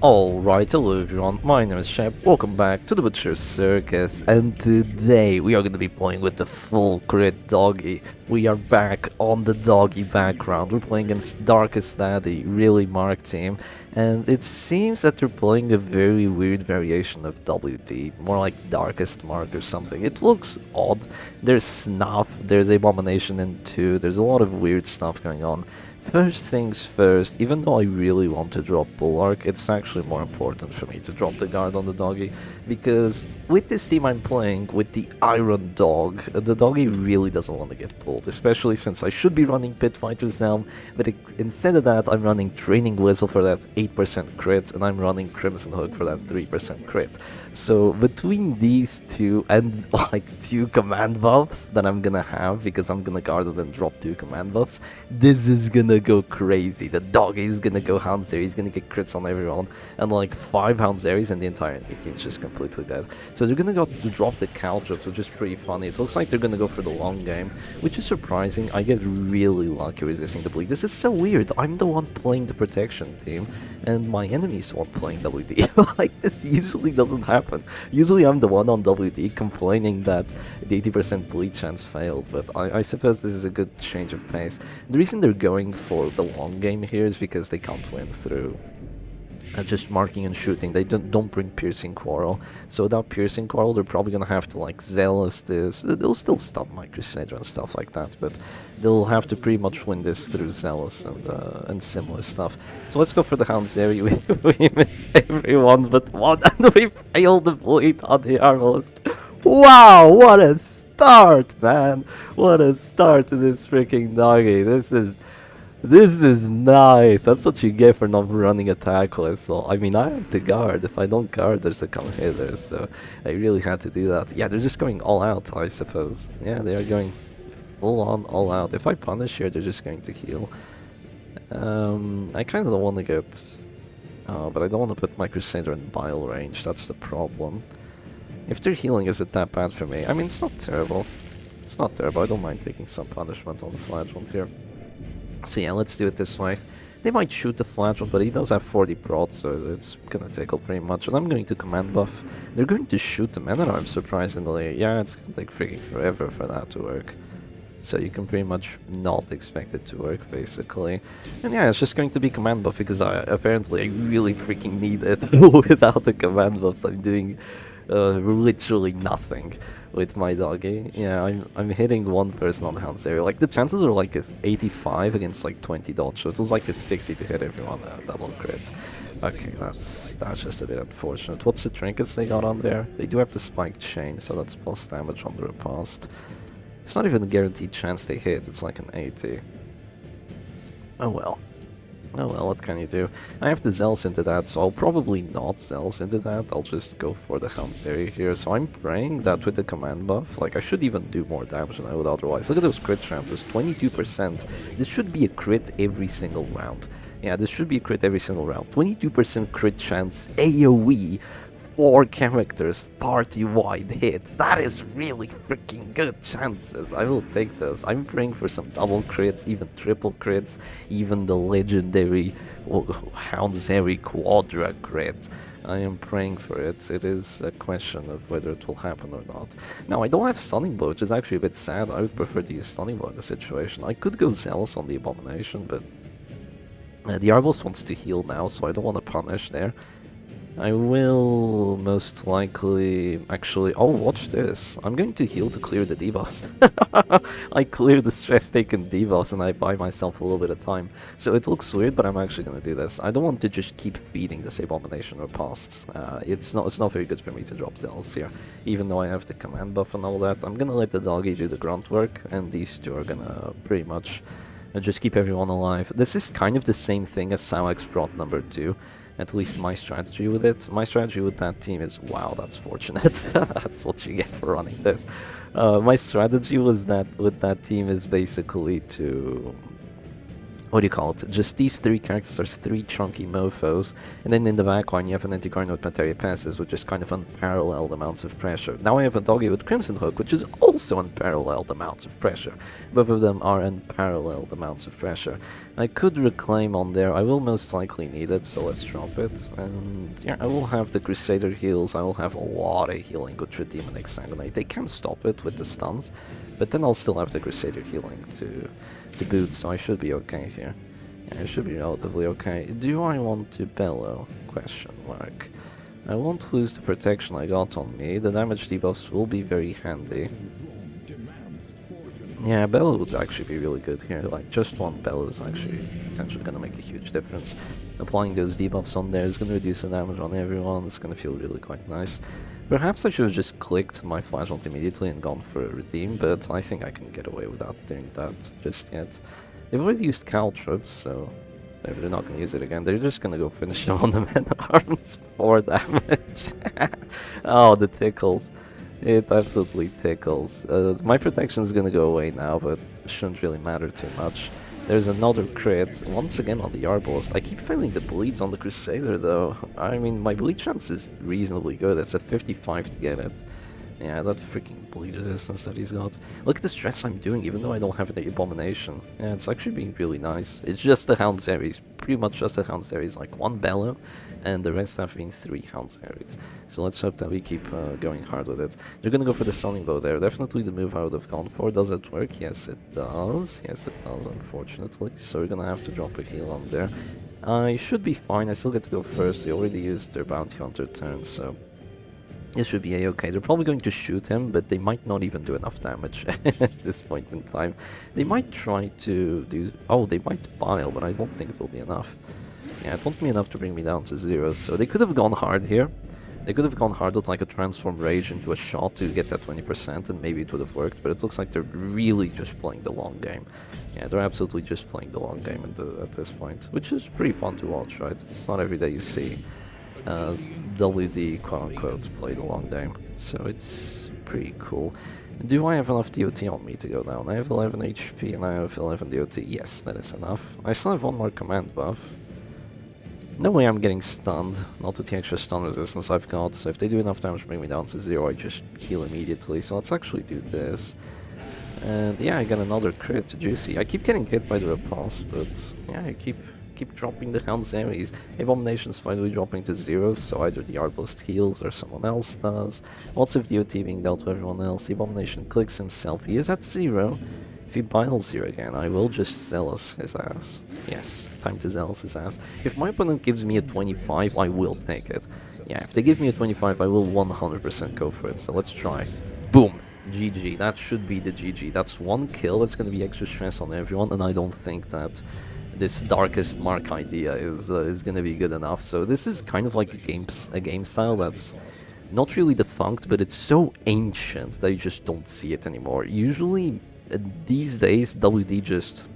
Alright, hello everyone, my name is Shep, welcome back to the Butcher's Circus, and today we are going to be playing with the full crit Doggy. We are back on the Doggy background, we're playing against Darkest Daddy, really Mark team, and it seems that they're playing a very weird variation of WD, more like Darkest Mark or something. It looks odd, there's Snuff, there's Abomination in 2, there's a lot of weird stuff going on. First things first, even though I really want to drop Bulwark, it's actually more important for me to drop the guard on the Doggy, because with this team I'm playing, with the Iron Dog, the Doggy really doesn't want to get pulled, especially since I should be running Pit Fighter's Helm, but instead of that I'm running Training Whistle for that 8% crit, and I'm running Crimson Hook for that 3% crit. So between these two, and like 2 command buffs that I'm gonna have, because I'm gonna guard it and drop 2 command buffs, this is gonna go crazy. The Doggy is gonna go Hounds there, he's gonna get crits on everyone, and like 5 Hounds Aries and the entire enemy team is just completely dead. So they're gonna go to drop the Caltrops, which is pretty funny. It looks like they're gonna go for the long game, which is surprising. I get really lucky resisting the bleed. This is so weird. I'm the one playing the protection team, and my enemy's the one playing WD. Like, this usually doesn't happen. Usually I'm the one on WD complaining that the 80% bleed chance failed, but I suppose this is a good change of pace. The reason they're going for the long game here is because they can't win through just marking and shooting. They don't bring Piercing Quarrel, so without Piercing Quarrel they're probably gonna have to like Zealous this. They'll still stun my Crusader and stuff like that, but they'll have to pretty much win this through Zealous and similar stuff. So let's go for the Hounds area. We miss everyone but one, and we fail the bleed on the Arbalist. Wow, what a start, man! What a start to this freaking Doggy. This is nice. That's what you get for not running Attack Whistle. I mean, I have to guard. If I don't guard, there's a come hitter, so I really had to do that. Yeah, they're just going all out, I suppose. Yeah, they are going full on all out. If I punish here, they're just going to heal. I kind of don't want to get... but I don't want to put my Crusader in Bile range. That's the problem. If they're healing, is it that bad for me? I mean, it's not terrible. It's not terrible. I don't mind taking some punishment on the Flagellant here. So yeah, let's do it this way. They might shoot the Flagellant, but he does have 40 prot, so it's gonna tickle pretty much. And I'm going to command buff. They're going to shoot the Man-at-Arm, surprisingly. Yeah, it's gonna take freaking forever for that to work. So you can pretty much not expect it to work, basically. And yeah, it's just going to be command buff, because apparently I really freaking need it. Without the command buffs, I'm doing literally nothing with my Doggy. Yeah, I'm hitting one person on the Hounds area. Like, the chances are like 85 against like 20 dodge, so it was like a 60 to hit everyone double crit. Okay, that's just a bit unfortunate. What's the trinkets they got on there? They do have the spiked chain, so that's plus damage on the riposte. It's not even a guaranteed chance they hit, it's like an 80. Oh well. Oh well, what can you do? I have the Zealous into that, so I'll probably not Zealous into that. I'll just go for the Hounds area here. So I'm praying that with the command buff, like, I should even do more damage than I would otherwise. Look at those crit chances, 22%. This should be a crit every single round. Yeah, this should be a crit every single round. 22% crit chance AoE. 4 characters, party-wide hit. That is really freaking good chances. I will take those. I'm praying for some double crits, even triple crits, even the legendary Houndsary Quadra crit. I am praying for it. It is a question of whether it will happen or not. Now, I don't have Stunning Blow, which is actually a bit sad. I would prefer to use Stunning Blow in the situation. I could go Zealous on the Abomination, but the Arbos wants to heal now, so I don't want to punish there. I will most likely... Actually, oh, watch this. I'm going to heal to clear the debuffs. I clear the stress taken debuffs and I buy myself a little bit of time. So it looks weird, but I'm actually going to do this. I don't want to just keep feeding this Abomination riposte. It's not very good for me to drop Zealous here. Even though I have the command buff and all that, I'm going to let the Doggy do the grunt work, and these two are going to pretty much just keep everyone alive. This is kind of the same thing as Sawax Prot number 2. At least my strategy with it. My strategy with that team is, wow, that's fortunate. That's what you get for running this. My strategy was that with that team is basically to what do you call it? Just these three characters are three chunky mofos, and then in the backline you have an anti-guard with Materia Passes, which is kind of unparalleled amounts of pressure. Now I have a Doggy with Crimson Hook, which is also unparalleled amounts of pressure. Both of them are unparalleled amounts of pressure. I could reclaim on there, I will most likely need it, so let's drop it. And yeah, I will have the Crusader heals, I will have a lot of healing with Redeem and Exsanguinate. They can stop it with the stuns, but then I'll still have the Crusader healing to boot, so I should be okay here. Yeah, I should be relatively okay. Do I want to bellow? Question mark. I won't lose the protection I got on me. The damage debuffs will be very handy. Yeah, bellow would actually be really good here. Like, just one bellow is actually potentially going to make a huge difference. Applying those debuffs on there is going to reduce the damage on everyone. It's going to feel really quite nice. Perhaps I should have just clicked my flash ult immediately and gone for a redeem, but I think I can get away without doing that just yet. They've already used caltrops, so they're not going to use it again. They're just going to go finish them on the man-at-arms 4 damage. Oh, the tickles. It absolutely tickles. My protection is going to go away now, but it shouldn't really matter too much. There's another crit, once again on the Arbalist. I keep failing the bleeds on the Crusader though. I mean, my bleed chance is reasonably good. It's a 55 to get it. Yeah, that freaking bleed resistance that he's got. Look at the stress I'm doing, even though I don't have the Abomination. Yeah, it's actually being really nice. It's just the Hound series, pretty much just the Hound series, like 1 Bellow, and the rest have been 3 Hound series. So let's hope that we keep going hard with it. They're gonna go for the Stunning Bow there. Definitely the move I would have gone for. Does it work? Yes, it does. Yes, it does, unfortunately. So we're gonna have to drop a heal on there. I should be fine. I still get to go first. They already used their Bounty Hunter turn, so this should be a-okay. They're probably going to shoot him, but they might not even do enough damage at this point in time. They might try to do... Oh, they might bile, but I don't think it will be enough. Yeah, it won't be enough to bring me down to 0, so they could have gone hard here. They could have gone hard with like a Transform Rage into a shot to get that 20%, and maybe it would have worked, but it looks like they're really just playing the long game. Yeah, they're absolutely just playing the long game at this point, which is pretty fun to watch, right? It's not every day you see WD, quote-unquote, play the long game, so it's pretty cool. Do I have enough DOT on me to go down? I have 11 HP and I have 11 DOT. Yes, that is enough. I still have 1 more command buff. No way I'm getting stunned, not with the extra stun resistance I've got, so if they do enough damage to bring me down to 0, I just heal immediately, so let's actually do this. And yeah, I got another crit, juicy. I keep getting hit by the repulse, but yeah, I keep dropping the Hound series. Abomination's finally dropping to 0, so either the Arbalist heals or someone else does. Lots of DOT being dealt to everyone else. The Abomination clicks himself. He is at 0. If he biles here again, I will just Zealous his ass. Yes, time to Zealous his ass. If my opponent gives me a 25, I will take it. Yeah, if they give me a 25, I will 100% go for it, so let's try. Boom! GG. That should be the GG. That's 1 kill. That's going to be extra stress on everyone, and I don't think that this Darkest Mark idea is going to be good enough. So this is kind of like a game style that's not really defunct, but it's so ancient that you just don't see it anymore. Usually, these days, WD just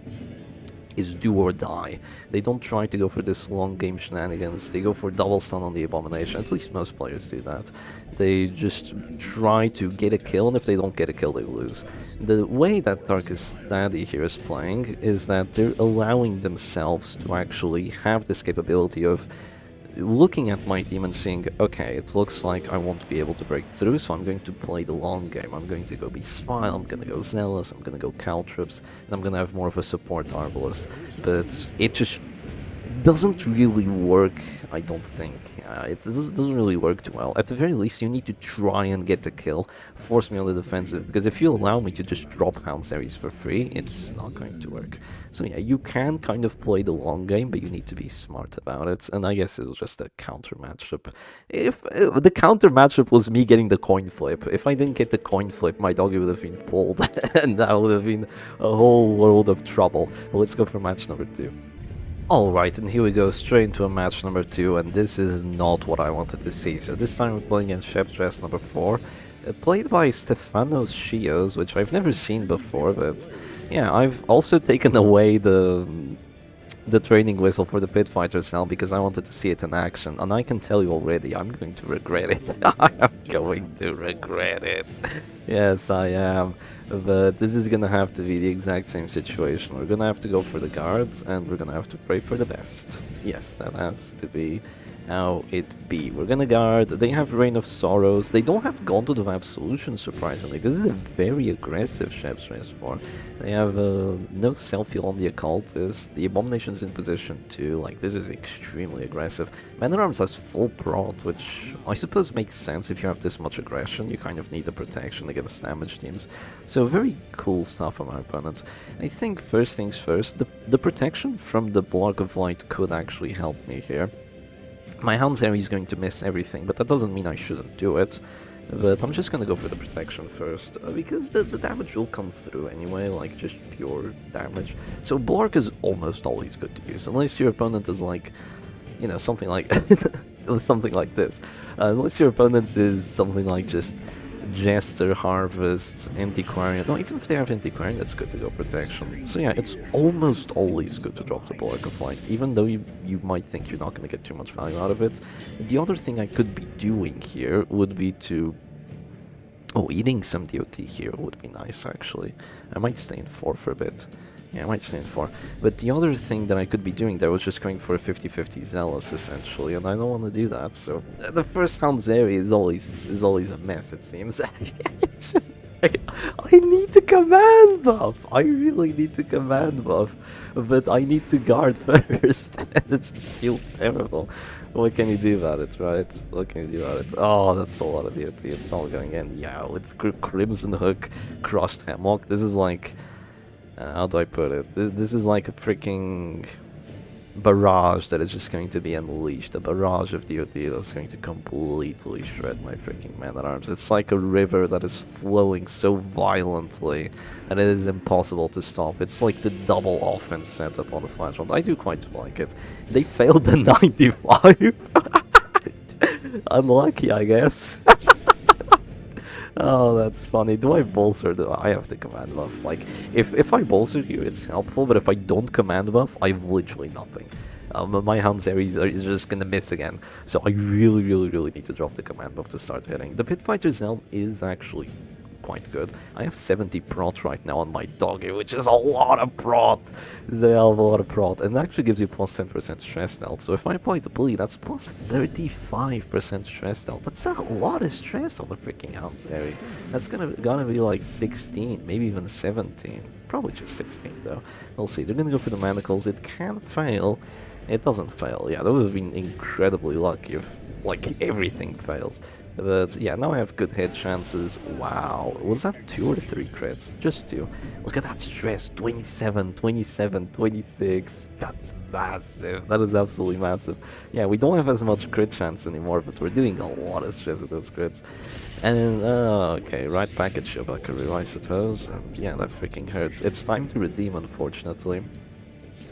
is do or die. They don't try to go for this long game shenanigans. They go for double stun on the Abomination. At least most players do that. They just try to get a kill, and if they don't get a kill, they lose. The way that Darkest Daddy here is playing is that they're allowing themselves to actually have this capability of looking at my team and seeing, okay, it looks like I won't be able to break through, so I'm going to play the long game. I'm going to go be Smile, I'm going to go Zealous, I'm going to go Caltrops, and I'm going to have more of a support Arbalist. But it just doesn't really work, I don't think. It doesn't really work too well. At the very least, you need to try and get the kill, force me on the defensive, because if you allow me to just drop Hound series for free, it's not going to work. So yeah, you can kind of play the long game, but you need to be smart about it, and I guess it was just a counter matchup. If the counter matchup was me getting the coin flip, if I didn't get the coin flip, my Doggy would have been pulled, and that would have been a whole world of trouble. But let's go for match number 2. Alright, and here we go, straight into a match number 2, and this is not what I wanted to see. So this time we're playing against Shepstress number 4, played by Stefanos Chios, which I've never seen before, but yeah, I've also taken away the the training whistle for the pit fighters now because I wanted to see it in action, and I can tell you already, I'm going to regret it. I am going to regret it. Yes, I am. But this is gonna have to be the exact same situation. We're gonna have to go for the guards, and we're gonna have to pray for the best. Yes, that has to be how it be. We're gonna guard. They have Reign of Sorrows. They don't have Gauntlet of Absolution, surprisingly. This is a very aggressive Shep's Rest 4. They have no self-heal on the Occultist. The Abomination's in position too. Like, this is extremely aggressive. Man-at-Arms has full prot, which I suppose makes sense if you have this much aggression. You kind of need the protection against damage teams. So very cool stuff from our opponents. I think first things first, the protection from the BRRRR could actually help me here. My Hound's area is going to miss everything, but that doesn't mean I shouldn't do it. But I'm just gonna go for the protection first, because the damage will come through anyway, like just pure damage. So BRRRR is almost always good to use, unless your opponent is like, you know, something like something like this. Unless your opponent is something like just Jester, Harvest, Antiquarian. No, even if they have Antiquarian, that's good to go protection. So yeah, it's almost always good to drop the BRRRR, even though you might think you're not going to get too much value out of it. The other thing I could be doing here would be to... Oh, eating some DOT here would be nice, actually. I might stay in 4 for a bit. Yeah, I might stay in 4. But the other thing that I could be doing there was just going for a 50-50 Zealous, essentially, and I don't want to do that, so... The first Hound's area is always a mess, it seems. It's just... I need to command buff! I really need to command buff, but I need to guard first, and it just feels terrible. What can you do about it, right? What can you do about it? Oh, that's a lot of DOT, it's all going in. Yeah, with Crimson Hook, Crushed Hemlock, this is like... how do I put it? This is like a freaking barrage that is just going to be unleashed. A barrage of DOT that's going to completely shred my freaking Man-at-Arms. It's like a river that is flowing so violently that it is impossible to stop. It's like the double offense setup on the Flashbond. I do quite like it. They failed the 95. Unlucky, I guess. Oh, that's funny. Do I bolster? I have to command buff. Like, if I bolster here, it's helpful, but if I don't command buff, I have literally nothing. My Hound's areas are just gonna miss again. So I really need to drop the command buff to start hitting. The Pit Fighter's Helm is actually quite good. I have 70 prot right now on my Doggy, which is a lot of prot. It's a hell of a lot of prot. And it actually gives you plus 10% stress health. So if I apply the bleed, that's plus 35% stress health. That's a lot of stress on the freaking Hound's area. That's gonna be like 16, maybe even 17. Probably just 16 though. We'll see. They're gonna go for the manacles. It can fail. It doesn't fail. Yeah, that would have been incredibly lucky if like everything fails. But yeah, now I have good hit chances. Wow, was that 2 or 3 crits? Just 2. Look at that stress, 27, 27, 26. That's massive. That is absolutely massive. Yeah, we don't have as much crit chance anymore, but we're doing a lot of stress with those crits. And, okay, right package of Buckaroo, I suppose. And yeah, that freaking hurts. It's time to redeem, unfortunately.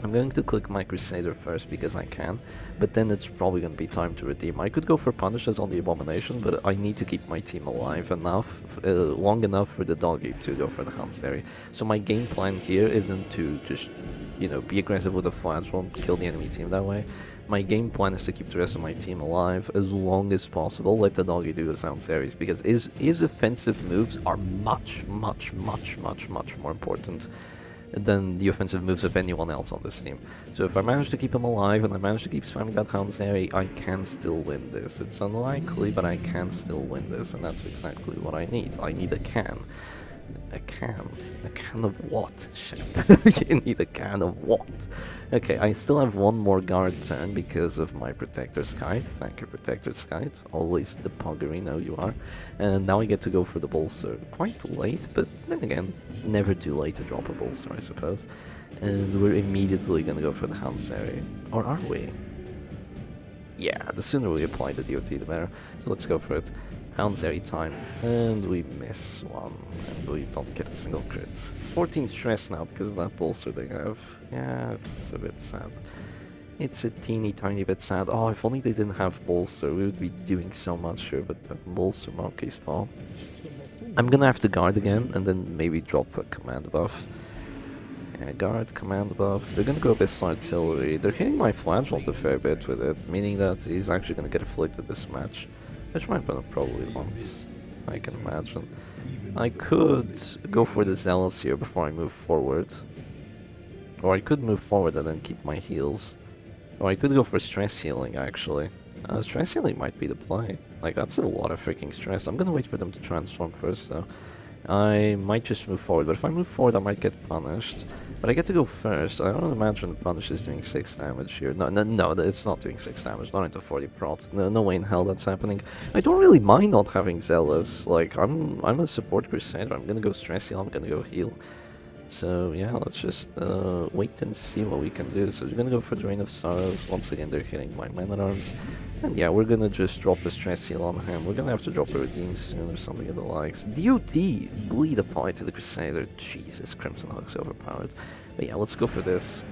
I'm going to click my Crusader first because I can, but then it's probably going to be time to redeem. I could go for Punishes on the Abomination, but I need to keep my team alive enough, long enough for the Doggy to go for the Hound's area. So my game plan here isn't to just, you know, be aggressive with a Flashbomb, kill the enemy team that way. My game plan is to keep the rest of my team alive as long as possible, let the Doggy do his Hound's areas, because his offensive moves are much more important than the offensive moves of anyone else on this team. So if I manage to keep him alive and I manage to keep spamming that Hound's area, I can still win this. It's unlikely, but I can still win this, and that's exactly what I need. I need a can. A can? A can of what? Shit. You need a can of what? Okay, I still have one more guard turn because of my Protector's Kite. Thank you, Protector's Kite. Always the puggery, no you are. And now I get to go for the bolster. Quite late, but then again, never too late to drop a bolster, I suppose. And we're immediately gonna go for the Hound's area. Or are we? Yeah, the sooner we apply the DOT, the better. So let's go for it. Hound's area time, and we miss one, and we don't get a single crit. 14 stress now because of that bolster they have. Yeah, it's a bit sad. It's a teeny tiny bit sad. Oh, if only they didn't have bolster, we would be doing so much here, but the bolster monkey's paw. I'm gonna have to guard again, and then maybe drop a command buff. Yeah, guard, command buff. They're gonna go Abyss Artillery. They're hitting my FatWalter a fair bit with it, meaning that he's actually gonna get afflicted this match. Which my opponent probably wants, I can imagine. I could go for the Zealous here before I move forward. Or I could move forward and then keep my heals. Or I could go for stress healing, actually. Stress healing might be the play. Like, that's a lot of freaking stress. I'm gonna wait for them to transform first, though. I might just move forward, but if I move forward I might get punished. But I get to go first. I don't imagine Punish is doing 6 damage here. No, it's not doing 6 damage, not into 40 prot. No way in hell that's happening. I don't really mind not having Zealous. Like, I'm a support Crusader. I'm gonna go stress heal, I'm gonna go heal. So yeah, let's just wait and see what we can do. So we're gonna go for the Reign of Sorrows. Once again, they're hitting my Man-at-Arms. And yeah, we're gonna just drop a stress heal on him. We're gonna have to drop a Redeem soon or something of the likes. DOT! Bleed Apply to the Crusader. Jesus, Crimson Hug's overpowered. But yeah, let's go for this.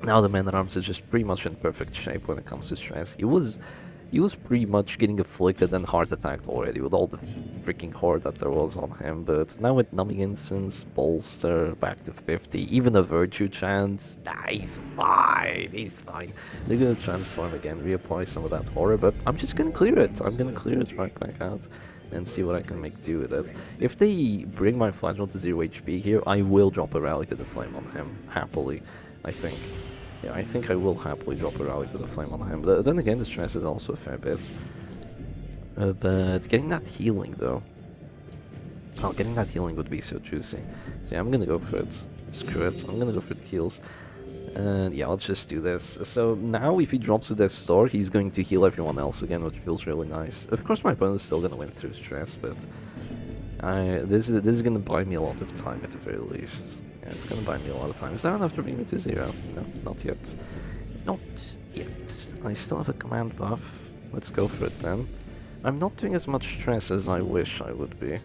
Now the Man-at-Arms is just pretty much in perfect shape when it comes to stress. He was pretty much getting afflicted and heart attacked already with all the freaking horde that there was on him, but now with Numbing Instance, Bolster, back to 50, even a Virtue Chance, nah, he's fine. They're gonna transform again, reapply some of that horror, but I'm just gonna clear it. I'm gonna clear it right back out and see what I can make do with it. If they bring my Flagell to 0 HP here, I will drop a Rally to the Flame on him, happily, I think. Yeah, I think I will happily drop a Rally to the Flame on him. But then again, the stress is also a fair bit. But getting that healing, though. Oh, getting that healing would be so juicy. So yeah, I'm gonna go for it. Screw it. I'm gonna go for the heals. And yeah, let's just do this. So now, if he drops to Death's Door, he's going to heal everyone else again, which feels really nice. Of course, my opponent is still gonna win through stress, but this is gonna buy me a lot of time at the very least. It's gonna buy me a lot of time. Is that enough to bring me to 0? No, not yet. Not yet. I still have a command buff. Let's go for it then. I'm not doing as much stress as I wish I would be.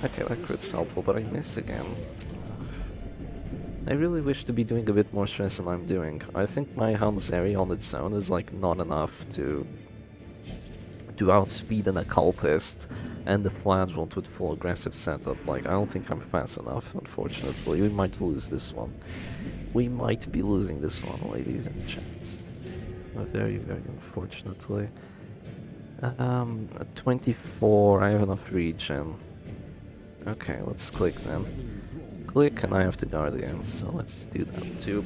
Okay, that crit's helpful, but I miss again. I really wish to be doing a bit more stress than I'm doing. I think my Hanzeri on its own is like not enough to outspeed an occultist and the Flagellant with full aggressive setup. Like, I don't think I'm fast enough, unfortunately. We might lose this one. We might be losing this one, ladies and gents. Very, very unfortunately. 24, I have enough regen. Okay, let's click then. Click, and I have the Guardians, so let's do that too.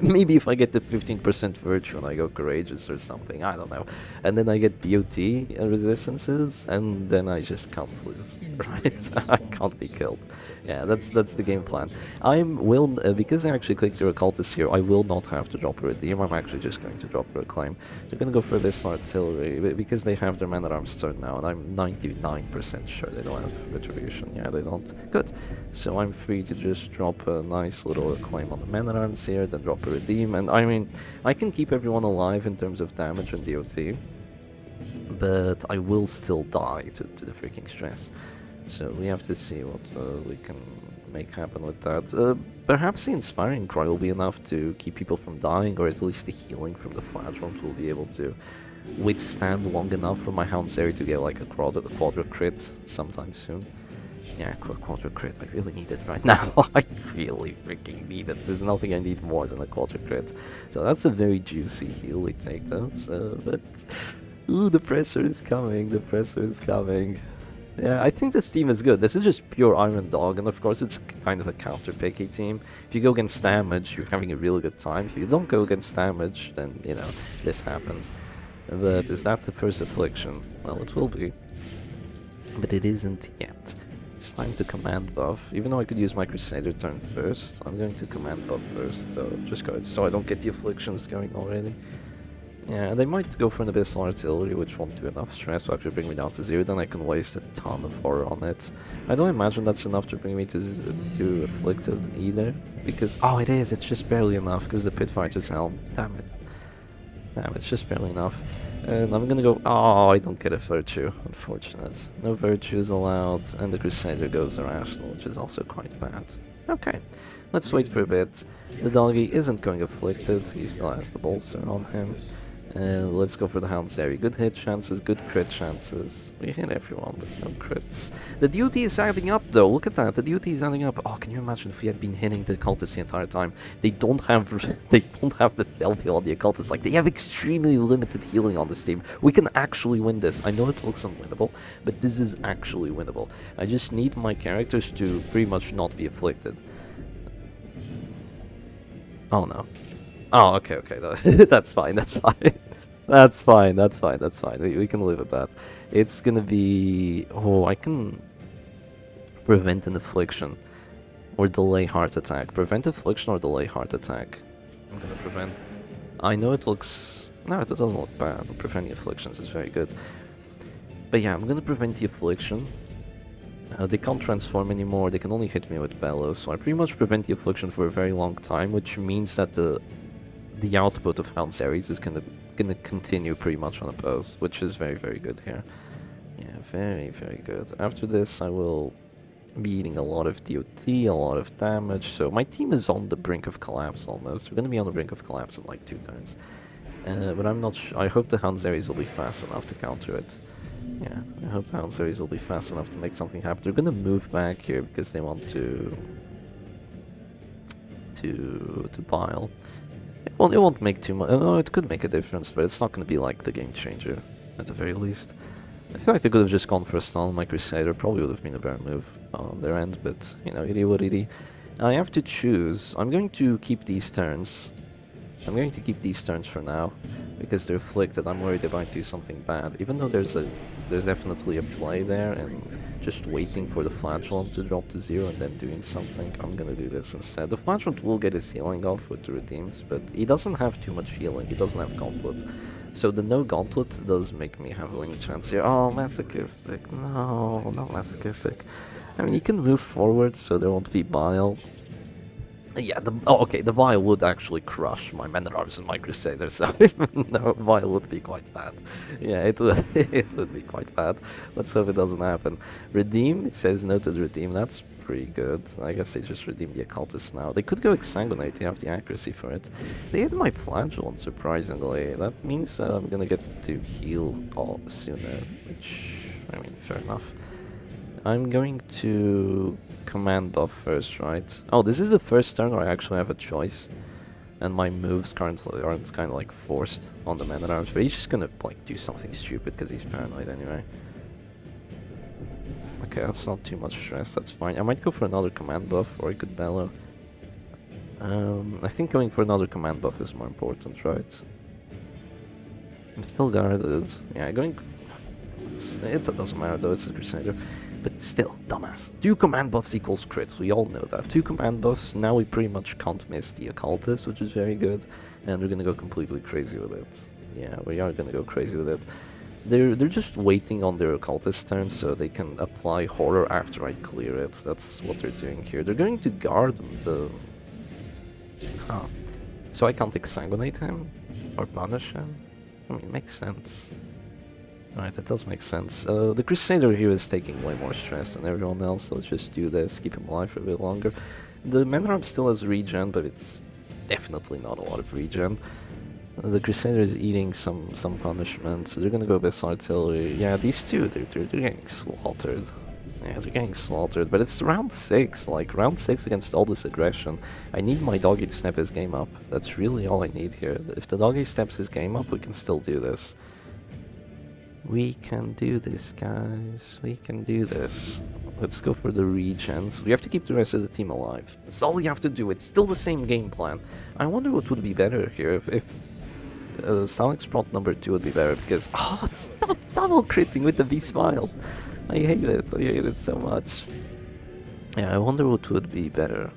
Maybe if I get the 15% Virtue and I go Courageous or something, I don't know. And then I get DOT resistances, and then I just can't lose, right? I can't be killed. Yeah, that's the game plan. Because I actually clicked your Occultist here, I will not have to drop a Redeem. I'm actually just going to drop a Reclaim. They're gonna go for this Artillery, because they have their Man-at-Arms turn now, and I'm 99% sure they don't have Retribution. Yeah, they don't. Good. So I'm free to just drop a nice little Reclaim on the Man-at-Arms here, then drop a Redeem, and I mean, I can keep everyone alive in terms of damage and DOT, but I will still die to the freaking stress. So we have to see what we can make happen with that. Perhaps the Inspiring Cry will be enough to keep people from dying, or at least the healing from the Flagellant will be able to withstand long enough for my Hanzeri to get like a quadra crit sometime soon. Yeah, quadra crit, I really need it right now. I really freaking need it. There's nothing I need more than a quadra crit. So that's a very juicy heal we take though. So, but ooh, the pressure is coming, the pressure is coming. Yeah, I think this team is good. This is just pure Iron Dog, and of course it's kind of a counter-picky team. If you go against damage, you're having a really good time. If you don't go against damage, then, you know, this happens. But is that the first affliction? Well, it will be. But it isn't yet. It's time to command buff. Even though I could use my Crusader turn first, I'm going to command buff first. Just go so I don't get the afflictions going already. Yeah, they might go for an Abyssal Artillery, which won't do enough stress to actually bring me down to 0, then I can waste a ton of horror on it. I don't imagine that's enough to bring me to Afflicted either, because... Oh, it is, it's just barely enough, because the Pitfighter's Helm. Damn it. Damn, it's just barely enough. And I'm gonna go... Oh, I don't get a Virtue, unfortunate. No Virtues allowed, and the Crusader goes Irrational, which is also quite bad. Okay, let's wait for a bit. The Doggy isn't going Afflicted, he still has the Bolster on him. Let's go for the Houndsary. Good hit chances, good crit chances. We hit everyone, but no crits. The duty is adding up, though. Look at that. The duty is adding up. Oh, can you imagine if we had been hitting the occultists the entire time? They don't have the self heal on the occultists. Like, they have extremely limited healing on this team. We can actually win this. I know it looks unwinnable, but this is actually winnable. I just need my characters to pretty much not be afflicted. Oh no. Oh, okay, that's fine, that's fine. That's fine. We can live with that. It's gonna be... Oh, I can prevent an affliction or delay heart attack. Prevent affliction or delay heart attack. I'm gonna prevent... I know it looks... No, it doesn't look bad. Preventing afflictions is very good. But yeah, I'm gonna prevent the affliction. They can't transform anymore. They can only hit me with bellows. So I pretty much prevent the affliction for a very long time, which means that the output of Houndsaries is gonna continue pretty much unopposed, which is very, very good here. Yeah, very, very good. After this, I will be eating a lot of DOT, a lot of damage, so my team is on the brink of collapse almost. We're gonna be on the brink of collapse in like 2 turns. But I'm not I hope the Houndsaries will be fast enough to counter it. Yeah, I hope the Houndsaries will be fast enough to make something happen. They're gonna move back here because they want to pile. Well, it won't make too much. No, it could make a difference, but it's not going to be like the game changer, at the very least. I feel like they could have just gone for a stun on my Crusader. Probably would have been a better move on their end, but, you know, itty what itty. I have to choose. I'm going to keep these turns. I'm going to keep these turns for now, because they're afflicted. I'm worried they might do something bad. Even though there's definitely a play there, and just waiting for the Flagellant to drop to 0 and then doing something, I'm gonna do this instead. The Flagellant will get his healing off with the redeems, but he doesn't have too much healing. He doesn't have Gauntlet. So the no Gauntlet does make me have a winning chance here. Oh, Masochistic. No, not Masochistic. I mean, he can move forward, so there won't be Bile. Yeah, okay, the Bile would actually crush my Men-at-Arms and my Crusader, so no, Bile would be quite bad. Yeah, it would be quite bad. Let's hope it doesn't happen. Redeem, it says no to the Redeem, that's pretty good. I guess they just redeem the Occultist now. They could go Exsanguinate, they have the accuracy for it. They hit my Flagellant, surprisingly. That means that I'm gonna get to heal all sooner, which, I mean, fair enough. I'm going to command buff first, right? Oh, this is the first turn where I actually have a choice. And my moves currently aren't kind of like forced on the Man-at-Arms, but he's just gonna like do something stupid because he's paranoid anyway. Okay, that's not too much stress, that's fine. I might go for another command buff, or I could bellow. I think going for another command buff is more important, right? I'm still guarded. Yeah, going... It doesn't matter though, it's a Crusader. But still, dumbass. 2 command buffs equals crits, we all know that. 2 command buffs, now we pretty much can't miss the Occultist, which is very good. And we're gonna go completely crazy with it. Yeah, we are gonna go crazy with it. They're just waiting on their Occultist turn so they can apply Horror after I clear it. That's what they're doing here. They're going to guard the... Huh. So I can't Exsanguinate him? Or punish him? I mean, it makes sense. Alright, that does make sense. The Crusader here is taking way more stress than everyone else, so let's just do this, keep him alive for a bit longer. The Man-at-Arms still has regen, but it's definitely not a lot of regen. The Crusader is eating some punishment, so they're gonna go Abyss Artillery. Yeah, these two, they're getting slaughtered. Yeah, they're getting slaughtered, but it's round 6, like, round 6 against all this aggression. I need my Doggy to step his game up. That's really all I need here. If the Doggy steps his game up, we can still do this. We can do this, guys. We can do this. Let's go for the regens. We have to keep the rest of the team alive. That's all we have to do. It's still the same game plan. I wonder what would be better here. If Sonic Spront number 2 would be better, because... Oh, stop double critting with the V-Smiles. I hate it. I hate it so much. Yeah, I wonder what would be better.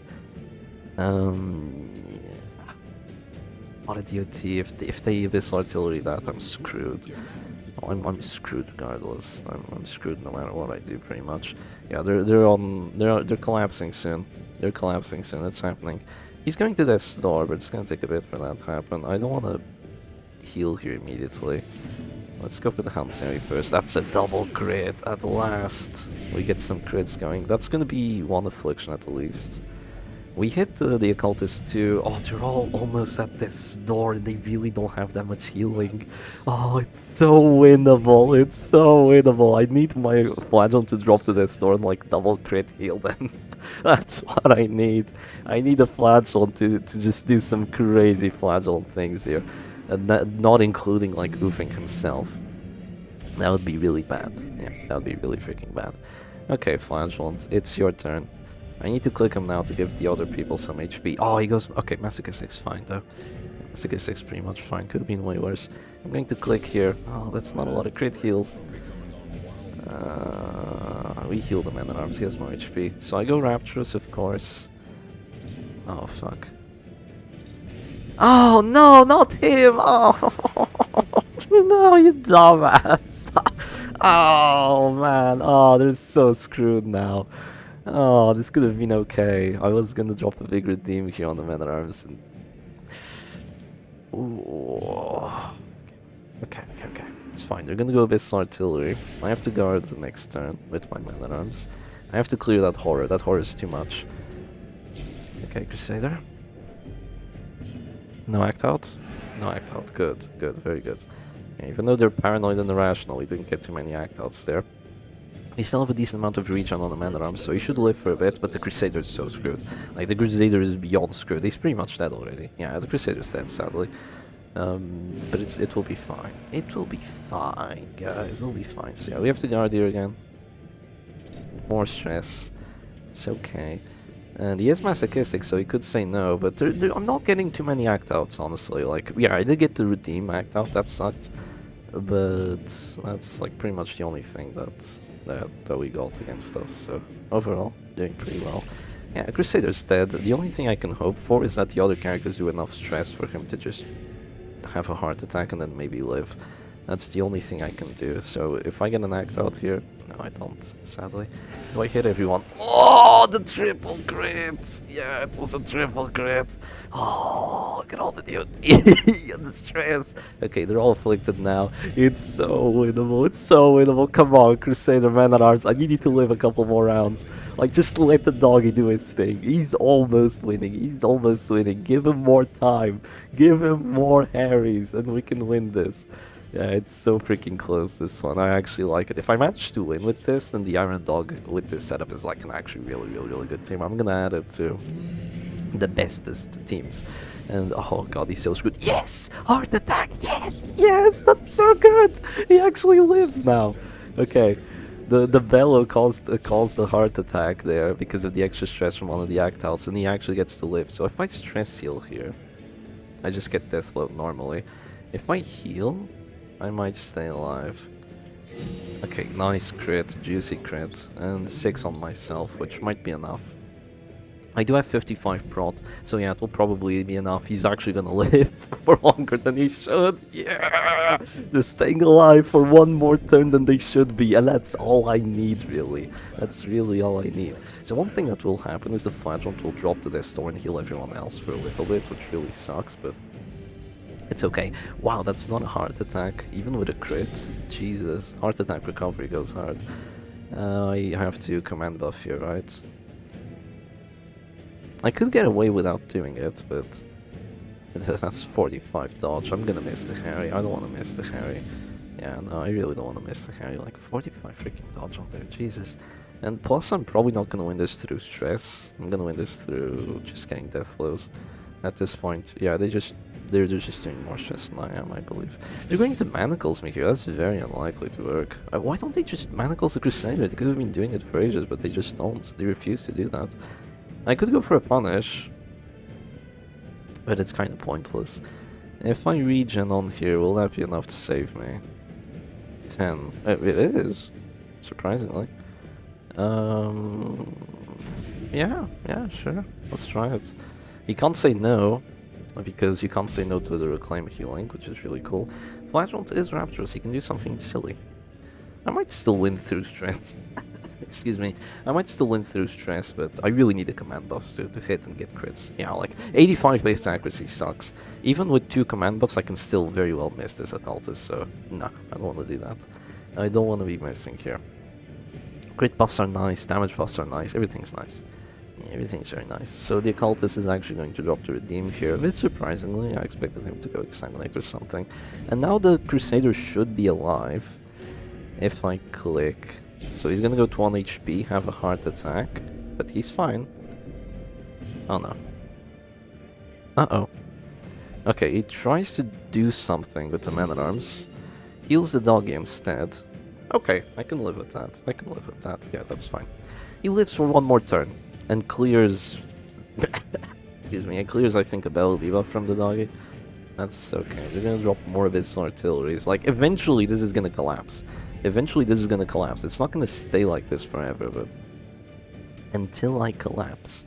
Yeah. Not a DOT. If they Abyss Artillery that, I'm screwed. I'm screwed regardless. I'm screwed no matter what I do, pretty much. Yeah, they're collapsing soon. They're collapsing soon. It's happening. He's going to this door, but it's gonna take a bit for that to happen. I don't want to heal here immediately. Let's go for the Houndsary first. That's a double crit at last. We get some crits going. That's gonna be 1 affliction at the least. We hit the occultists too. Oh, they're all almost at this door and they really don't have that much healing. Oh, it's so winnable. It's so winnable. I need my Flagellant to drop to this door and like double crit heal them. That's what I need. I need a Flagellant to just do some crazy Flagellant things here. And not including like oofing himself. That would be really bad. Yeah, that would be really freaking bad. Okay, Flagellant, it's your turn. I need to click him now to give the other people some HP. Oh, he goes... Okay, Masochistic's fine, though. Masochistic's pretty much fine. Could have been way worse. I'm going to click here. Oh, that's not a lot of crit heals. We heal the Man-at-Arms. He has more HP. So I go Rapturous, of course. Oh, fuck. Oh, no, not him! Oh, no, you dumbass! Oh, man. Oh, they're so screwed now. Oh, this could have been okay. I was gonna drop a big redeem here on the Man-at-Arms. And... Ooh. Okay. It's fine. They're gonna go Abyss Artillery. I have to guard the next turn with my Man-at-Arms. I have to clear that horror. That horror is too much. Okay, Crusader. No act out? No act out. Good. Very good. Yeah, even though they're paranoid and irrational, we didn't get too many act outs there. We still have a decent amount of regen on the Man-at-Arms, so he should live for a bit, but the Crusader is so screwed. Like, the Crusader is beyond screwed. He's pretty much dead already. Yeah, the Crusader is dead, sadly. But it will be fine. It will be fine, guys. It'll be fine. So yeah, we have to guard here again. More stress. It's okay. And he is masochistic, so he could say no, but I'm not getting too many act-outs, honestly. Like, yeah, I did get the redeem act-out, that sucked. But that's like pretty much the only thing that we got against us, so overall, doing pretty well. Yeah, Crusader's dead. The only thing I can hope for is that the other characters do enough stress for him to just have a heart attack and then maybe live. That's the only thing I can do, so if I get an act out here... No, I don't, sadly. Do I hit everyone? Oh, the triple crit! Yeah, it was a triple crit! Oh, look at all the duty and the stress! Okay, they're all afflicted now. It's so winnable, it's so winnable. Come on, Crusader, Man-at-Arms, I need you to live a couple more rounds. Like, just let the doggy do his thing. He's almost winning, Give him more time. Give him more Harrys, and we can win this. Yeah, it's so freaking close, this one. I actually like it. If I manage to win with this, then the Iron Dog with this setup is like an actually really good team. I'm gonna add it to the bestest teams. And oh god, he's so screwed. Yes! Heart attack! Yes, that's so good! He actually lives now. Okay. The bellow caused the heart attack there because of the extra stress from one of the act outs, and he actually gets to live. So if I stress heal here, I just get death blow normally. If I heal, I might stay alive. Okay, nice crit, juicy crit, and 6 on myself, which might be enough. I do have 55 prot, so yeah, it will probably be enough. He's actually gonna live for longer than he should. Yeah! They're staying alive for one more turn than they should be, and that's all I need, really. That's really all I need. So one thing that will happen is the Flagellant will drop to this door and heal everyone else for a little bit, which really sucks, but it's okay. Wow, that's not a heart attack, even with a crit. Jesus, heart attack recovery goes hard. I have to command buff here, right? I could get away without doing it, but that's 45 dodge. I'm gonna miss the Harry. I don't want to miss the Harry. Yeah, no, I really don't want to miss the Harry. Like 45 freaking dodge on there, Jesus. And plus, I'm probably not gonna win this through stress. I'm gonna win this through just getting death blows. At this point, yeah, they're just doing more stress than I am, I believe. They're going to manacles me here. That's very unlikely to work. Why don't they just manacles the Crusader? They could have been doing it for ages, but they just don't. They refuse to do that. I could go for a punish, but it's kind of pointless. If I regen on here, will that be enough to save me? 10. It is, surprisingly. Yeah, sure. Let's try it. You can't say no, because you can't say no to the reclaim healing, which is really cool. Flagellant is Rapturous, he can do something silly. I might still win through stress. Excuse me. I might still win through stress, but I really need the command buffs to hit and get crits. Yeah, like 85 base accuracy sucks. Even with 2 command buffs, I can still very well miss this occultist, so no, I don't want to do that. I don't want to be missing here. Crit buffs are nice, damage buffs are nice, everything's nice. Everything's very nice. So the occultist is actually going to drop the redeem here. A bit surprisingly, I expected him to go exsanguinate or something. And now the crusader should be alive if I click. So he's gonna go to 1 HP, have a heart attack, but he's fine. Oh no. Uh-oh. Okay, he tries to do something with the man-at-arms. Heals the doggy instead. Okay, I can live with that. I can live with that. Yeah, that's fine. He lives for 1 more turn and clears... excuse me, and clears, I think, a battle debuff from the doggy. That's okay. They're gonna drop more of his artilleries. Like, eventually this is gonna collapse. Eventually this is gonna collapse. It's not gonna stay like this forever, but... until I collapse,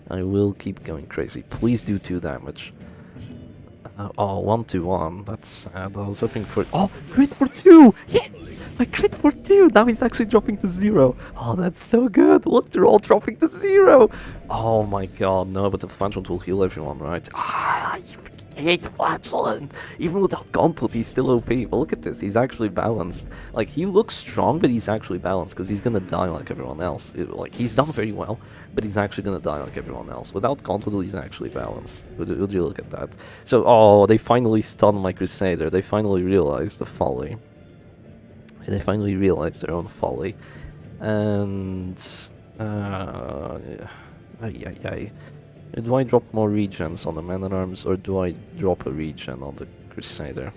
I will keep going crazy. Please do 2 damage. Oh, 1-1. That's sad. I was hoping for... Oh! Crit for 2! Yes! I crit for 2! Now he's actually dropping to 0. Oh, that's so good! Look, they're all dropping to 0! Oh my god, no, but the Flatulent will heal everyone, right? Ah, I hate Flatulent! Even without Gauntlet, he's still OP. But look at this, he's actually balanced. Like, he looks strong, but he's actually balanced, because he's gonna die like everyone else. Like, he's done very well, but he's actually gonna die like everyone else. Without Gauntlet, he's actually balanced. Would you look at that? So, oh, they finally stunned my Crusader. They finally realized the folly. They finally realized their own folly. And... do I drop more regens on the man-at-arms, or do I drop a regen on the Crusader?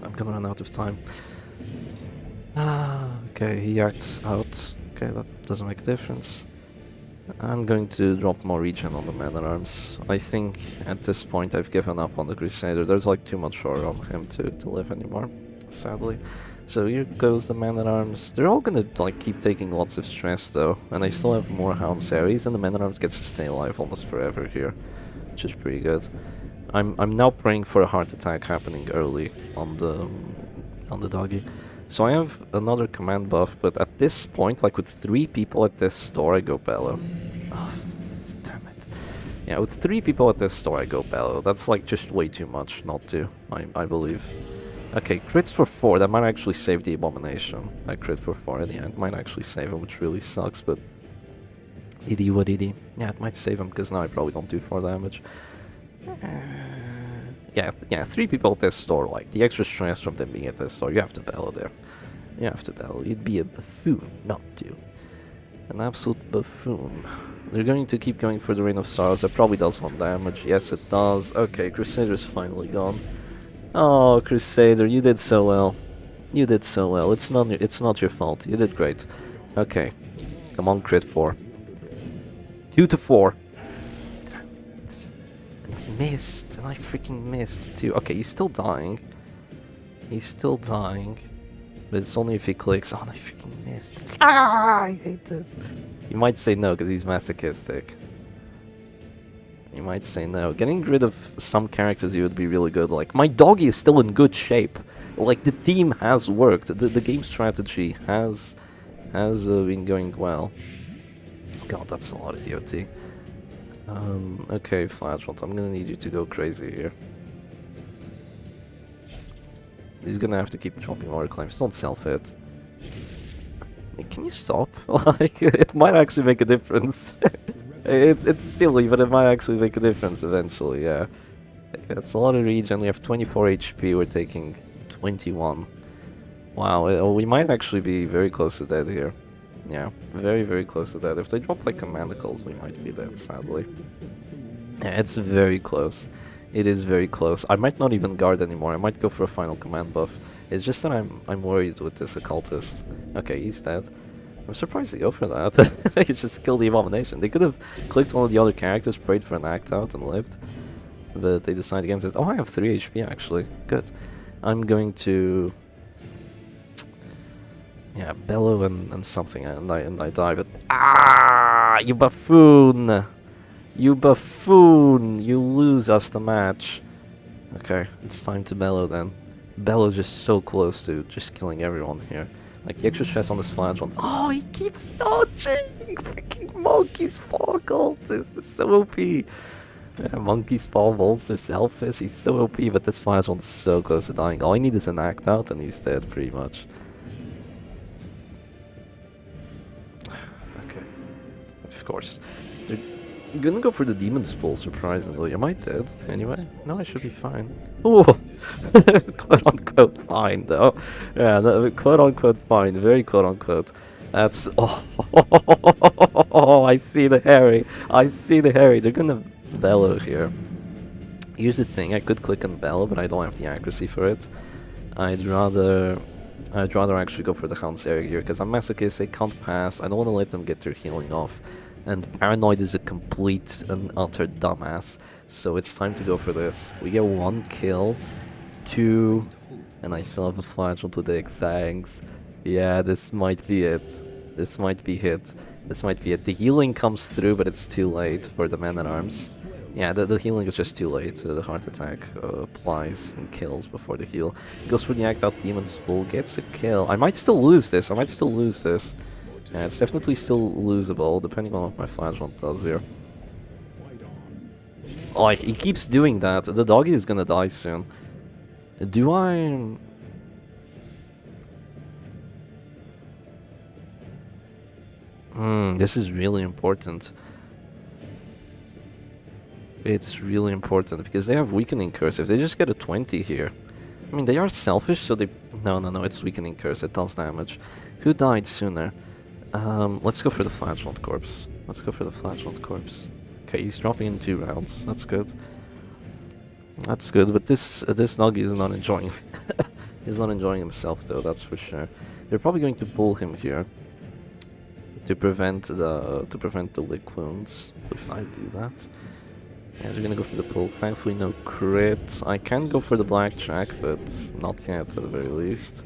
I'm gonna run out of time. Okay, he acts out. Okay, that doesn't make a difference. I'm going to drop more regen on the man-at-arms. I think at this point I've given up on the Crusader. There's like too much horror on him to live anymore, sadly. So here goes the man-at-arms. They're all gonna like keep taking lots of stress though, and I still have more Hounds Ares, and the man-at-arms gets to stay alive almost forever here, which is pretty good. I'm now praying for a heart attack happening early on the doggy. So I have another command buff, but at this point, like with 3 people at this store, I go Bellow. Oh, damn it. Yeah, with 3 people at this store, I go Bellow. That's like just way too much not to, I believe. Okay, crits for 4, that might actually save the Abomination. That crit for 4 in the end might actually save him, which really sucks, but... Itty what itty. Yeah, it might save him, because now I probably don't do 4 damage. Yeah, 3 people at this store, like, the extra stress from them being at this store, you have to Bellow there. You have to Bellow. You'd be a buffoon not to. An absolute buffoon. They're going to keep going for the Rain of Sorrows. That probably does 1 damage. Yes, it does. Okay, Crusader's finally gone. Oh, Crusader, you did so well. You did so well. It's not your fault. You did great. Okay. Come on, crit 4. 2-4. Missed, and I freaking missed too. Okay, he's still dying. He's still dying. But it's only if he clicks. Oh, I freaking missed. Ah, I hate this. You might say no because he's masochistic. You might say no. Getting rid of some characters here would be really good. Like, my doggy is still in good shape. Like, the team has worked. The game strategy has been going well. God, that's a lot of DOT. Okay, Flatulent, I'm gonna need you to go crazy here. He's gonna have to keep dropping more claims. Don't self-hit. Can you stop? Like, it might actually make a difference. It's silly, but it might actually make a difference eventually, yeah. It's a lot of regen. We have 24 HP, we're taking 21. Wow, we might actually be very close to dead here. Yeah, very, very close to that. If they drop like Commandicles, we might be dead, sadly. Yeah, it's very close. It is very close. I might not even guard anymore. I might go for a final command buff. It's just that I'm worried with this occultist. Okay, he's dead. I'm surprised they go for that. They just killed the Abomination. They could have clicked one of the other characters, prayed for an act out, and lived. But they decided against it. Oh, I have 3 HP actually. Good. I'm going to... yeah, Bellow and something, and I die, but... Ah! You buffoon! You buffoon! You lose us the match. Okay, it's time to Bellow then. Bellow's just so close to just killing everyone here. Like, the extra stress on this Flatulent. Oh, he keeps dodging! Freaking Monkey's Paw Cultist is so OP! Yeah, Monkey's Paw Monster Selfish, he's so OP, but this Flatulent is so close to dying. All I need is an act out and he's dead, pretty much. of course. They're gonna go for the Demon's Pull, surprisingly. Am I dead, anyway? No, I should be fine. Ooh! Quote-unquote fine, though. Yeah, no, quote-unquote fine. Very quote-unquote. That's... Oh, I see the Harry. I see the Harry. They're gonna bellow here. Here's the thing. I could click on bellow, but I don't have the accuracy for it. I'd rather actually go for the Hound's area here, because I'm Masochist, they can't pass, I don't want to let them get their healing off. And Paranoid is a complete and utter dumbass, so it's time to go for this. We get 1 kill, 2, and I still have a flagell to the Exangs. Yeah, this might be it. This might be it. This might be it. The healing comes through, but it's too late for the Man-at-Arms. Yeah, the healing is just too late. The heart attack applies and kills before the heal. Goes for the Act Out Demon's Pull, gets a kill. I might still lose this. Yeah, it's definitely still losable, depending on what my flagell does here. Like, he keeps doing that. The doggy is gonna die soon. Do I... this is really important. It's really important, because they have Weakening Curse. If they just get a 20 here... I mean, they are selfish, so they... No, it's Weakening Curse. It does damage. Who died sooner? Let's go for the Flagellant Corpse. Okay, he's dropping in 2 rounds. That's good. That's good, but this Doggy is not enjoying... He's not enjoying himself, though, that's for sure. They're probably going to pull him here. To prevent the lick wounds. At least I do that. Yeah, they're gonna go for the pull. Thankfully, no crit. I can go for the blackjack, but not yet, at the very least.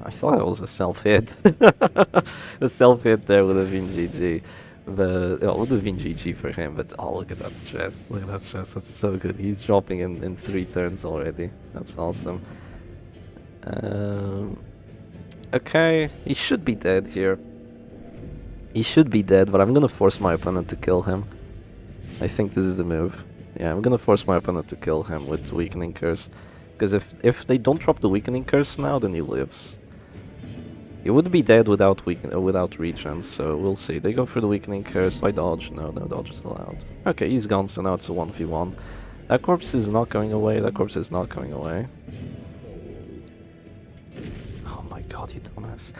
I thought it was a self-hit. The self-hit there would have been GG. But, it would have been GG for him, but oh, look at that stress. Look at that stress. That's so good. He's dropping in 3 turns already. That's awesome. Okay, he should be dead here. He should be dead, but I'm gonna force my opponent to kill him. I think this is the move. Yeah, I'm gonna force my opponent to kill him with Weakening Curse. Because if they don't drop the Weakening Curse now, then he lives. He would be dead without regen, so we'll see. They go for the Weakening Curse. Do I dodge? No dodge is allowed. Okay, he's gone, so now it's a 1v1. That corpse is not going away. Oh my god, you dumbass.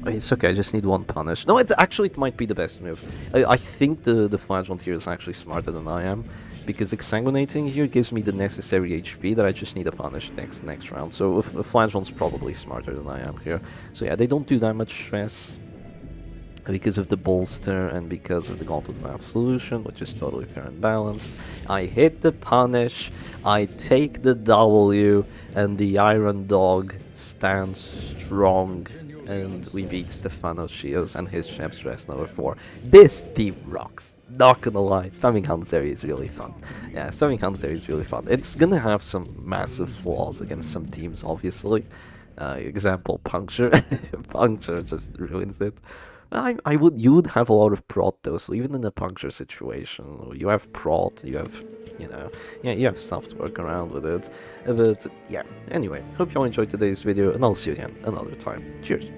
It's okay, I just need 1 punish. No, it might be the best move. I think the Flagellant here is actually smarter than I am, because Exsanguinating here gives me the necessary HP that I just need a punish next round. So Flagellant's probably smarter than I am here. So yeah, they don't do that much stress because of the bolster and because of the Gauntlet of Absolution, which is totally fair and balanced. I hit the punish, I take the W, and the Iron Dog stands strong. And we beat Stefano Shios and his Chef's Dress number 4. This team rocks. Not gonna lie, spamming Hunter is really fun. Yeah, spamming Hunter is really fun. It's gonna have some massive flaws against some teams, obviously. Example, Puncture. Puncture just ruins it. You would have a lot of prot though, so even in a Puncture situation, you have prot, you have, you have stuff to work around with it. But yeah, anyway, hope you all enjoyed today's video, and I'll see you again another time. Cheers!